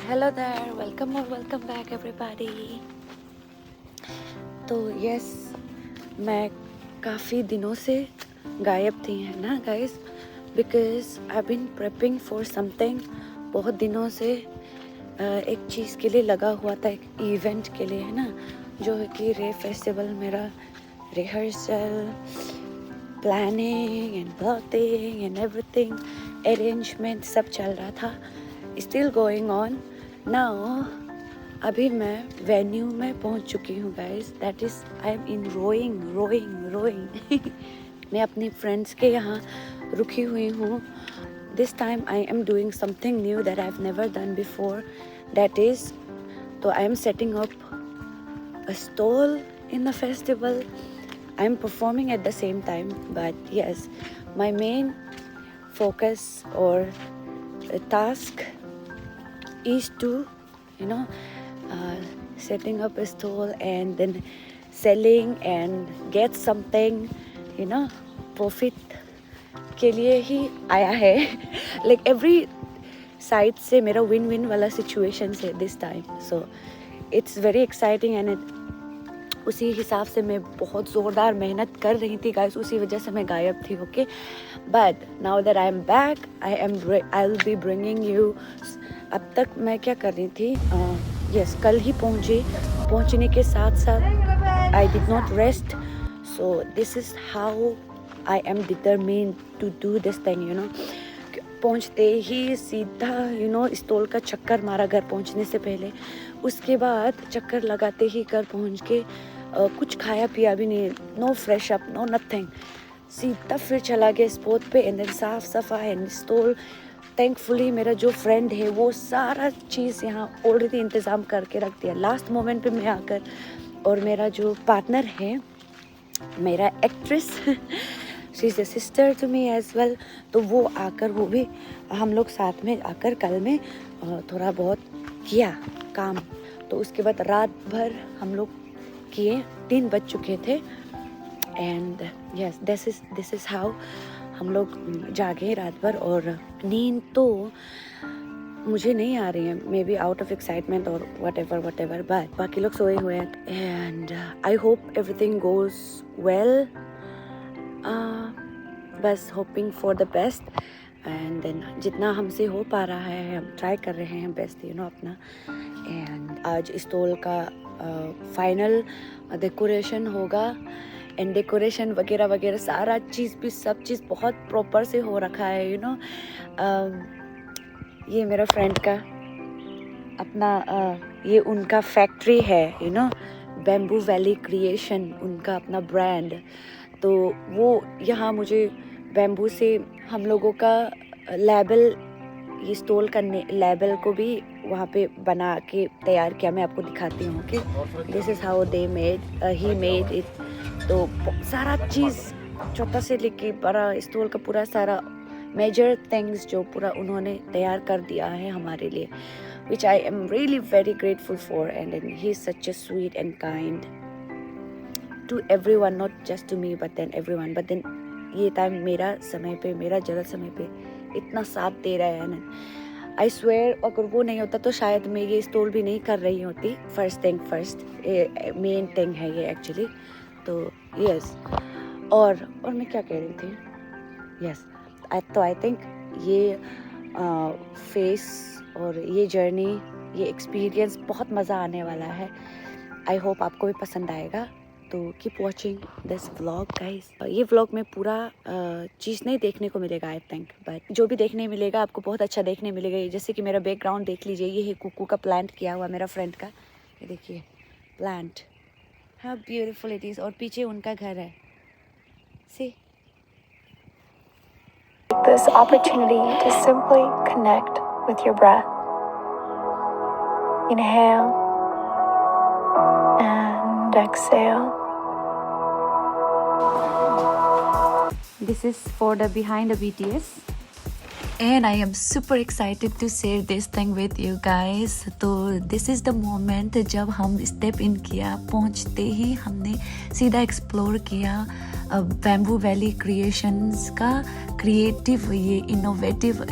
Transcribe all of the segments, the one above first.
Hello there, welcome और welcome back everybody. तो yes, मैं काफ़ी दिनों से गायब थी, है ना guys, because I been prepping for something. बहुत दिनों से एक चीज़ के लिए लगा हुआ था, एक इवेंट के लिए, है ना, जो है कि रे फेस्टिवल। मेरा rehearsal, planning and clothing and everything, arrangement सब चल रहा था, स्टिल गोइंग ऑन नाउ। अभी मैं वेन्यू में पहुंच चुकी हूँ guys, that is I am in rowing मैं अपनी फ्रेंड्स के यहाँ रुकी हुई हूँ। This time I am doing something new that I have never done before, that is, तो I am setting up a stall in the festival. I'm performing at the same time, but yes, my main focus or task is to, you know, setting up a stall and then selling and get something, you know, profit के लिए ही आया है। like every side से मेरा win win वाला situation है this time, so it's very exciting and it उसी हिसाब से मैं बहुत ज़ोरदार मेहनत कर रही थी गाइस, उसी वजह से मैं गायब थी। Okay, but now that I am back, I will be bringing you. अब तक मैं क्या कर रही थी, यस, कल ही पहुंचने के साथ साथ I did not rest, so this is how I am determined to do this thing, you know. पहुंचते ही सीधा स्टॉल का चक्कर मारा घर पहुंचने से पहले। उसके बाद चक्कर लगाते ही घर पहुंच के कुछ खाया पिया भी नहीं, no fresh up, no nothing, सीधा फिर चला गया स्पॉट पे एंड देन साफ सफाई एंड स्टॉल। थैंकफुली मेरा जो फ्रेंड है वो सारा चीज़ यहाँ ऑलरेडी इंतज़ाम करके रख दिया लास्ट मोमेंट पे मैं आकर। और मेरा जो पार्टनर है, मेरा actress, she is a sister to me as well, तो वो आकर, वो भी हम लोग साथ में आकर कल में थोड़ा बहुत किया काम। तो उसके बाद रात भर हम लोग किए, 3 बज चुके थे and yes, this is how हम लोग जागे रात भर। और नींद तो मुझे नहीं आ रही है, maybe out of excitement और वट एवर, बट बाकी लोग सोए हुए हैं and I hope everything goes well. बस hoping for the best and then जितना हमसे हो पा रहा है हम ट्राई कर रहे हैं बेस्ट, यू नो, अपना। एंड आज स्टॉल का फाइनल डेकोरेशन होगा एंड डेकोरेशन वगैरह वगैरह सारा चीज़ भी, सब चीज़ बहुत प्रॉपर से हो रखा है, यू नो। ये मेरा फ्रेंड का अपना ये उनका फैक्ट्री है, you know, bamboo valley creation, उनका अपना ब्रांड। तो वो यहाँ मुझे बैम्बू से हम लोगों का लेबल, ये स्टॉल करने लेबल को भी वहाँ पे बना के तैयार किया। मैं आपको दिखाती हूँ कि this is how they made, he made it. तो सारा चीज़ छोटा से लेके बड़ा स्टॉल का पूरा सारा मेजर थिंग्स जो पूरा उन्होंने तैयार कर दिया है हमारे लिए, which I am really very grateful for, and he is such a sweet and kind to everyone, not just to me but then everyone, but then ये टाइम मेरा समय पे, मेरा ज़रूरत समय पे इतना साथ दे रहा है ना। आई स्वेयर, अगर वो नहीं होता तो शायद मैं ये स्टॉल भी नहीं कर रही होती। First thing first, main thing है ये एक्चुअली। तो यस, और मैं क्या कह रही थी, यस, तो आई थिंक ये फेस और ये जर्नी, ये एक्सपीरियंस बहुत मज़ा आने वाला है। आई होप आपको भी पसंद आएगा, तो keep watching this vlog guys. ये व्लॉग में पूरा चीज़ नहीं देखने को मिलेगा आई थिंक, बट जो भी देखने मिलेगा आपको बहुत अच्छा देखने मिलेगा। जैसे कि मेरा बैकग्राउंड देख लीजिए, ये है कुकू का प्लांट किया हुआ मेरा फ्रेंड का, ये देखिए plant, how beautiful it is. और पीछे उनका घर है, सी। This opportunity to simply connect with your breath. Inhale and exhale. This is for the behind the BTS. And I am super excited to share this thing with you guys. तो this is the moment जब हम step in किया, पहुँचते ही हमने सीधा explore किया bamboo valley creations का creative, ये इनोवेटिव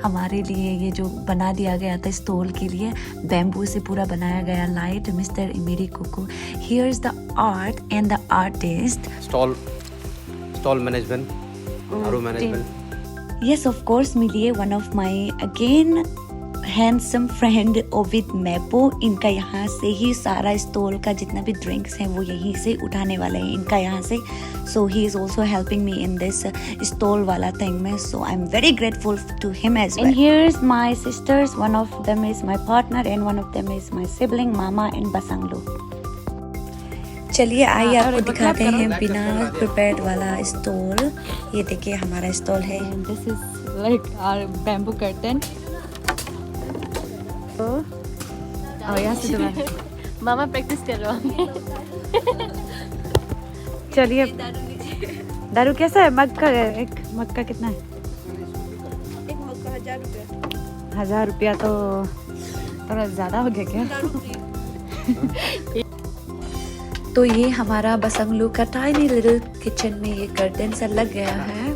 हमारे लिए ये जो बना दिया गया था स्टॉल के लिए, बैम्बू से पूरा बनाया गया लाइट, मिस्टर इमेरी कुकू. Here is the art and the artist. Stall management, आरू मैनेजमेंट. Yes, of course, मिलिए one of my again handsome friend Ovid मैपो. इनका यहाँ से ही सारा स्टॉल का जितना भी ड्रिंक्स हैं वो यहीं से उठाने वाले हैं इनका यहाँ से. So he is also helping me in this stall वाला thing में. So I'm very grateful to him as well. And here's my sisters. One of them is my partner and one of them is my sibling, Mama and Basanglu. चलिए आइए आपको दिखाते हैं बिना prepared वाला stall. ये देखिए हमारा स्टॉल है. This is like our bamboo curtain. और यहाँ से दोबारा मामा प्रैक्टिस कर रहा हूँ. चलिए. दारू कैसा है? मग का, एक मग का कितना है? एक मग का 1000 रुपया. 1000 रुपया तो थोड़ा ज़्यादा हो गया क्या? तो ये हमारा बसंगलू का टाइनी लिटिल किचन में ये कर्टन सा लग गया है.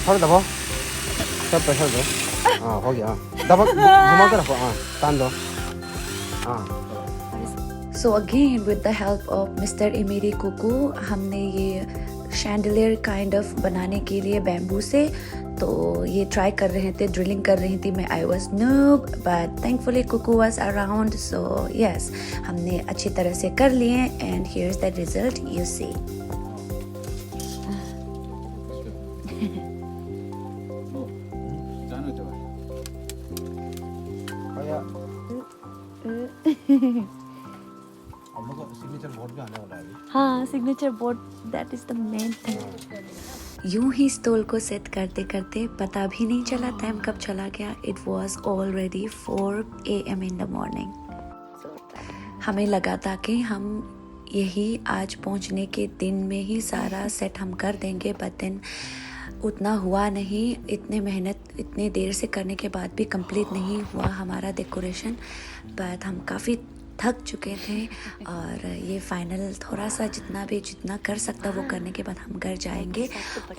थोड़ा दबाओ, सब प्रेशर दो. हाँ हो गया. दबा घुमा कर रखो. हाँ तान दो. हाँ. So again with the help of Mr. Imiri Kuku हमने ये chandelier kind of बनाने के लिए बैम्बू से तो ये ट्राई कर रहे थे, ड्रिलिंग कर रही थी मैं. I was noob but thankfully Kuku was around, so yes हमने अच्छी तरह से कर लिए. and here's the result you see. Signature board भी आने वाला है. हाँ, signature board, that is the main thing. यूं ही स्टॉल को सेट करते करते पता भी नहीं चला टाइम कब चला गया. It was already 4 AM in the morning. हमें लगा था कि हम यही आज पहुंचने के दिन में ही सारा सेट हम कर देंगे, बट देन उतना हुआ नहीं. इतने मेहनत इतने देर से करने के बाद भी कंप्लीट नहीं हुआ हमारा डेकोरेशन. बट हम काफ़ी थक चुके थे और ये फाइनल थोड़ा सा जितना कर सकता वो करने के बाद हम घर जाएंगे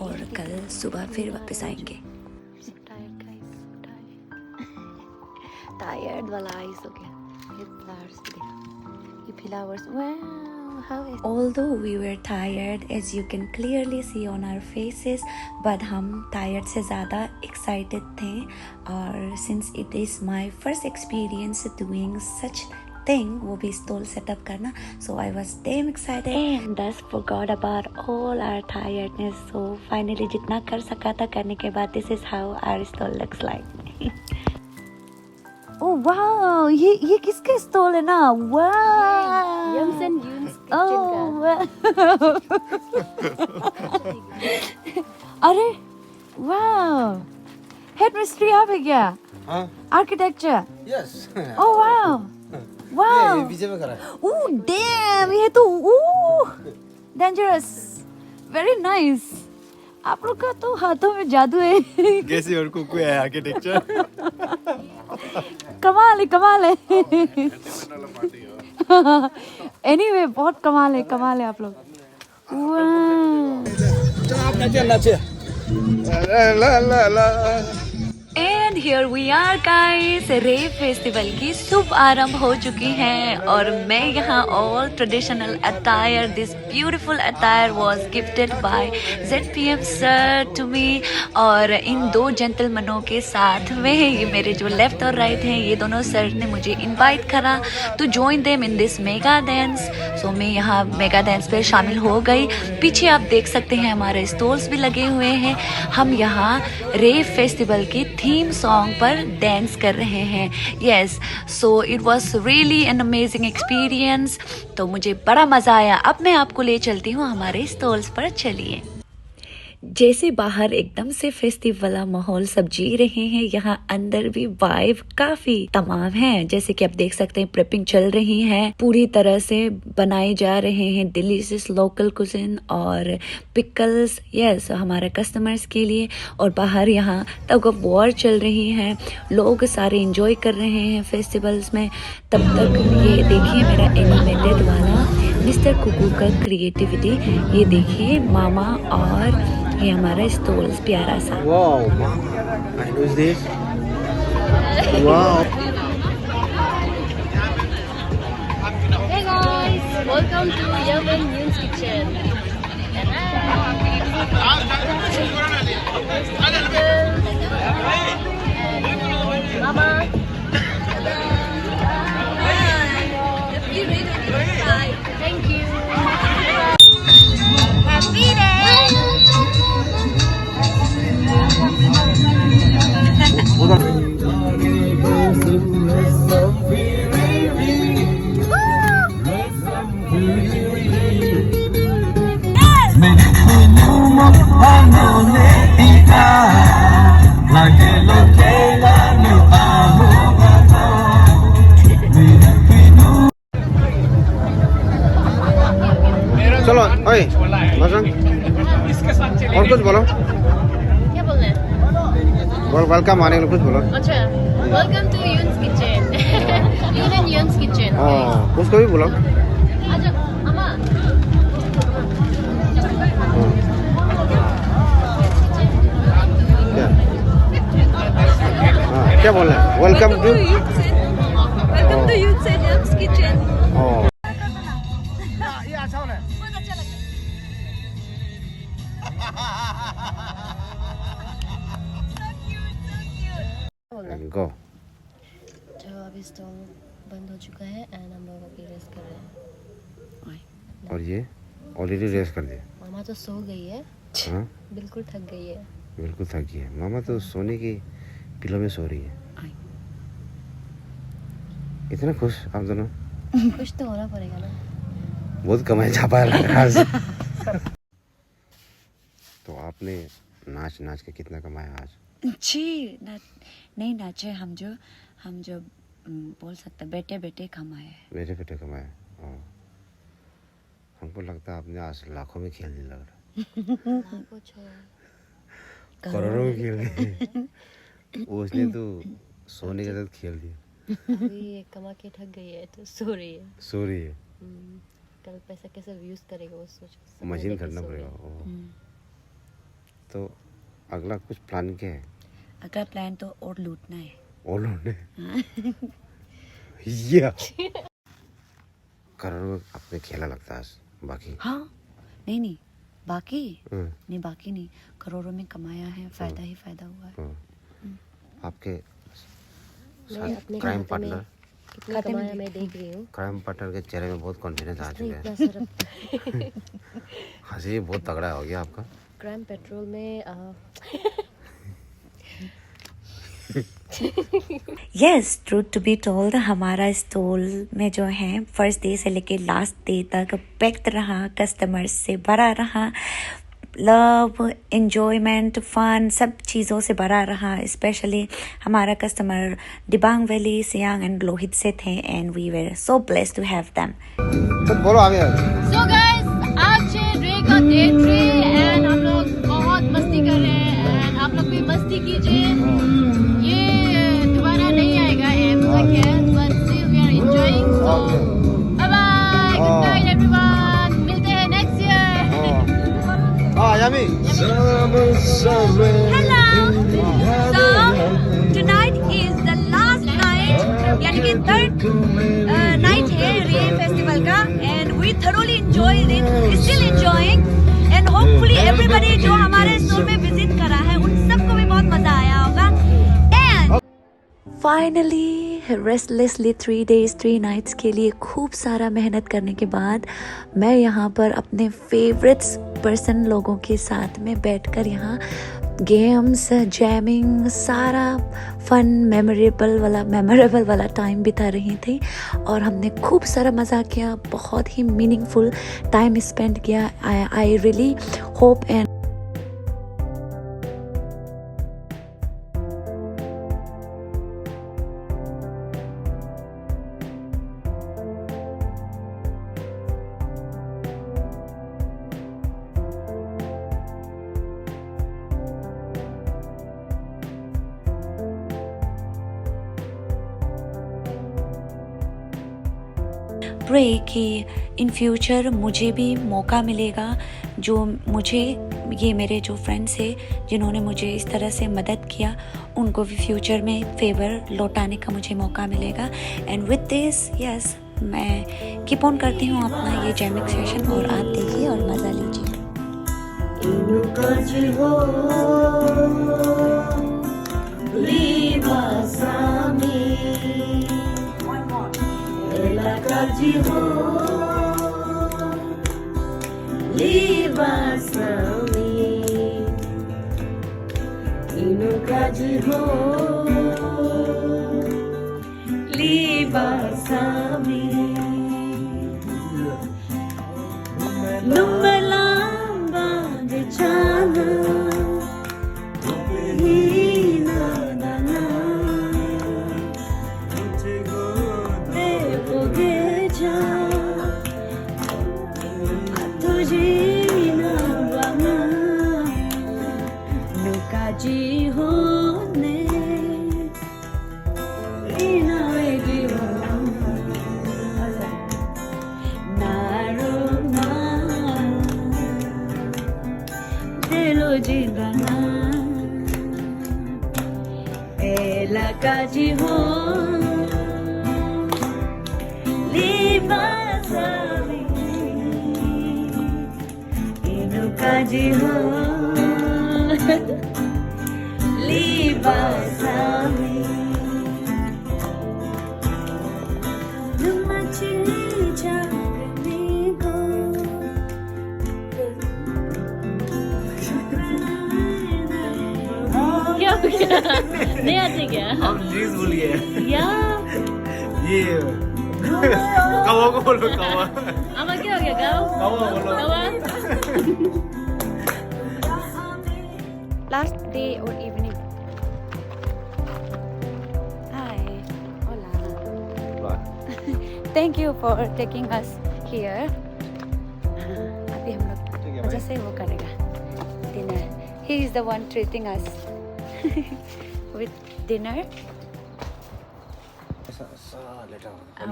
और कल सुबह फिर वापस आएंगे. टायर्ड वाला आइस हो गया. ये flowers, wow how is. Although we were tired as you can clearly see on our faces, but हम टायर्ड से ज़्यादा एक्साइटेड थे. और since it is my first experience doing such thing, वो भी stall setup करना, so I was damn excited and thus forgot about all our tiredness. So finally जितना कर सका था करने के बाद this is how our stall looks like. Oh wow, ये किसका stall है ना? Wow, Young's and Yunus kitchen का. अरे wow, हेड मिस्ट्री आप है क्या? हाँ. Architecture. Yes. Oh wow. Wow. ये पीछे में करा है. Oh damn, ये तो dangerous. Very nice. आप लोग का तो हाथों में जादू है. कैसी और कुकू है आर्किटेक्चर. कमाल है. Anyway, बहुत कमाल है आप लोग. नाचे. And here we are guys, rave festival की शुभ आरंभ हो चुकी है और मैं यहाँ all traditional attire, this beautiful attire was gifted by ZPM sir to me. और इन दो जेंटलमैनों के साथ में ये मेरे जो लेफ्ट और राइट हैं, ये दोनों सर ने मुझे इनवाइट करा to join them in this mega dance. So मैं यहाँ मेगा डांस पे शामिल हो गई. पीछे आप देख सकते हैं हमारे स्टॉल्स भी लगे हुए हैं. हम यहाँ रेव फेस्टिवल की थीम सॉन्ग पर डांस कर रहे हैं. Yes, so it was really an amazing experience. तो मुझे बड़ा मज़ा आया. अब मैं आपको ले चलती हूँ हमारे स्टॉल्स पर. चलिए. जैसे बाहर एकदम से फेस्टिव वाला माहौल सब जी रहे हैं, यहाँ अंदर भी वाइब काफी तमाम है। जैसे कि आप देख सकते हैं प्रेपिंग चल रही है, पूरी तरह से बनाए जा रहे हैं डिलीशियस लोकल कुजिन और पिकल्स, यस हमारे कस्टमर्स के लिए। और बाहर यहाँ टग ऑफ वॉर चल रही है, लोग सारे एंजॉय कर रहे हैं फेस्टिवल्स में। तब तक ये देखिए मेरा एनिमेटेड वाला मिस्टर कुकू का क्रिएटिविटी, ये देखिए मामा और ये हमारा स्टॉल प्यारा सा। Wow, and who's this? Wow. Hey guys, welcome to Yaman News Kitchen. Mama. Thank you. Happy चलो ओए बसंग और कुछ बोलो। क्या बोलना है? बोल वेलकम आने के लिए कुछ बोलो। अच्छा, welcome to Yun's Kitchen. Yun and Yun's Kitchen. हाँ उसको भी बोलो। अच्छा, अम्मा. हाँ क्या बोलना है? Welcome to Welcome to Youth Yun's Kitchen. Go. जो अभी स्टॉल बंद हो चुका है एंड हम लोग अभी रेस्ट कर रहे हैं। और ये ऑलरेडी रेस्ट कर दिया। मामा तो सो गई है, हाँ बिल्कुल थक गई है। बिल्कुल थक गई है मामा तो सोने की पिलो में सो रही है। इतना खुश आप दोनों? कुछ तो होना पड़ेगा ना। बहुत कमाई छापा लग रहा है। तो आपने नाच नाच के कितना कमाया आज? जी नहीं नाचे, हम जो बोल सकते बैठे बैठे कमाए हैं। बेटे बेटे कमाया। हमको लगता है आपने आज लाखों में खेल दिया लग रहा कुछ है। करोड़ों में खेल दिए। उसने तो सोने के साथ खेल दिया। अभी ये कमा के थक गई है तो सो रही है। सो रही है। कल पैसा कैसे यूज करेगा वो सोच मशीन करना पड़ेगा। तो अगला कुछ प्लान क्या है? अगला प्लान तो और लूटना है। और लूटने या करोड़ों में आपने खेला लगता है आज। बाकी हाँ नहीं बाकी हाँ। बाकी नहीं, करोड़ों में कमाया है, फायदा ही फायदा हुआ है। हाँ। आपके मैं अपने क्राइम खाते में पार्टनर कितना कमाया मैं देख रही हूँ। क्राइम पार्टनर के चेहरे में बहुत कॉन्फिडेंस आ चुका इतना है। सारा हंसी बहुत तगड़ा हो गया आपका। क्राइम पेट्रोल में yes truth to be told, हमारा स्टॉल में जो है फर्स्ट डे से लेके लास्ट डे तक पैक्ड रहा, कस्टमर्स से भरा रहा, लव एंजॉयमेंट फन सब चीज़ों से भरा रहा। स्पेशली हमारा कस्टमर दिबांग वैली, सियांग एंड लोहित से थे and we were so blessed to have them. तो बोलो आगे। सो गाइस, आज डे का डे 3 एंड हम लोग बहुत मस्ती कर रहे हैं एंड आप लोग भी मस्ती कीजिए। ये दोबारा नहीं आएगा ऐसा क्या, but still we are enjoying. So bye bye, good night everyone, मिलते हैं नेक्स्ट ईयर। हाँ यामी। Hello. So tonight is the last night, यानी कि third night है रे फेस्टिवल का, and we thoroughly enjoyed it, still enjoying, and hopefully everybody जो हमारे स्टोर में विजिट करा है उन सबको भी बहुत मजा आया होगा। And finally restlessly 3 days 3 nights के लिए खूब सारा मेहनत करने के बाद मैं यहाँ पर अपने फेवरेट्स पर्सन लोगों के साथ में बैठकर यहाँ गेम्स जैमिंग सारा फन मेमोरेबल वाला टाइम बिता रही थी और हमने खूब सारा मज़ा किया, बहुत ही मीनिंगफुल टाइम स्पेंड किया। I really hope and pray कि इन फ्यूचर मुझे भी मौका मिलेगा, जो मुझे ये मेरे जो फ्रेंड्स हैं जिन्होंने मुझे इस तरह से मदद किया, उनको भी फ्यूचर में फेवर लौटाने का मुझे मौका मिलेगा। एंड विद दिस यस, मैं कीप ऑन करती हूँ अपना ये जैमिंग सेशन, और आप देखिए और मज़ा लीजिए। क्या हो गया? नहीं आते क्या? हम प्लीज बोलिए या ये कवा को बोलो, कवा आमा क्या हो गया? गाओ कवा बोलो। कवा Last day or evening. Hi. Hola. Thank you for taking us here. अभी हम लोग वजह से वो करेगा dinner. He is the one treating us with dinner.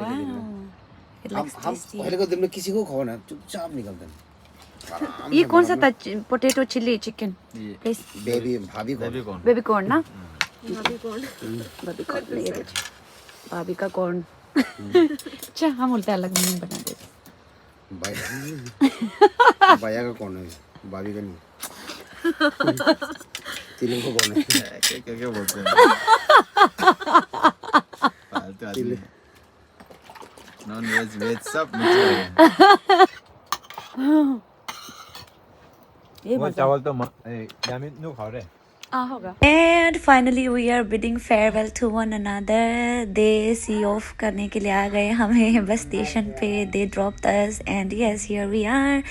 Wow. It looks हम tasty. पहले को दिन में किसी को खाओ ना, चुपचाप निकलते हैं। ये कौन सा था? पोटैटो चिल्ली चिकन, बेबी भाभी को बेबी कॉर्न ना? भाभी कॉर्न ये देखो, भाभी का कॉर्न। अच्छा, हम उल्टा अलग नहीं बना देते। भैया का कौन है? भाभी का नहीं। तिलक को कौन है? क्या बोलते हैं? फालतू आदमी। नॉन वेज वेज सब मिक्स है। वो चावल तो यामी नु खा रहे। होगा। And finally we are bidding farewell to one another. They see off करने के लिए आ गए हमें बस स्टेशन पे। They dropped us and yes, here we are.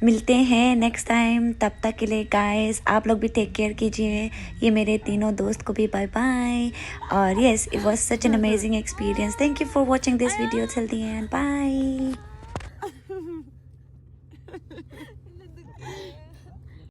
मिलते हैं next time. तब तक के लिए guys, आप लोग भी take care कीजिए। ये मेरे तीनों दोस्त को भी bye bye. और yes, it was such an amazing experience. Thank you for watching this video till the end. Bye.